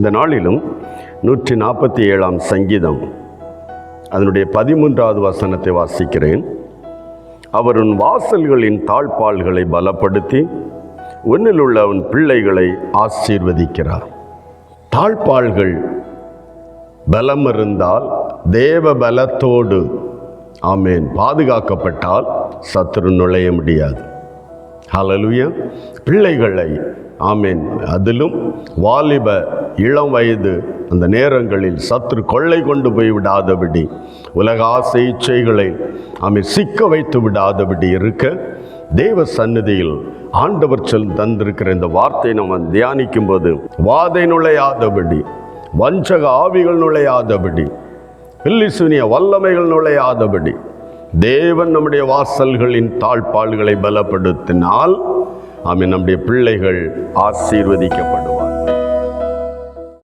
இந்த நாளிலும் 147ஆம் சங்கீதம் அதனுடைய 13வது வசனத்தை வாசிக்கிறேன். அவர் உன் வாசல்களின் தாழ்பாள்களை பலப்படுத்தி உன்னில் உள்ள உன் பிள்ளைகளை ஆசீர்வதிக்கிறார். தாழ்பாள்கள் பலம் இருந்தால், தேவ பலத்தோடு ஆமேன் பாதுகாக்கப்பட்டால் சத்துரு நுழைய முடியாது. ஹல்லேலூயா. பிள்ளைகளை ஆமேன், அதிலும் வாலிப இளம் வயது அந்த நேரங்களில் சத்துரு கொள்ளை கொண்டு போய் விடாதபடி, உலக ஆசை இச்சைகளை ஆமேன் சிக்க வைத்து விடாதபடி இருக்க தேவ சந்நிதியில் ஆண்டவர் தந்திருக்கிற இந்த வார்த்தை நம்ம தியானிக்கும் போது, வாதை நுழையாதபடி, வஞ்சக ஆவிகள் நுழையாதபடி, பில்லிசூனிய வல்லமைகள் நுழையாதபடி தேவன் நம்முடைய வாசல்களின் தாழ்பாள்களை பலப்படுத்தினால் ஆமென், நம்முடைய பிள்ளைகள் ஆசீர்வதிக்கப்படுவார்.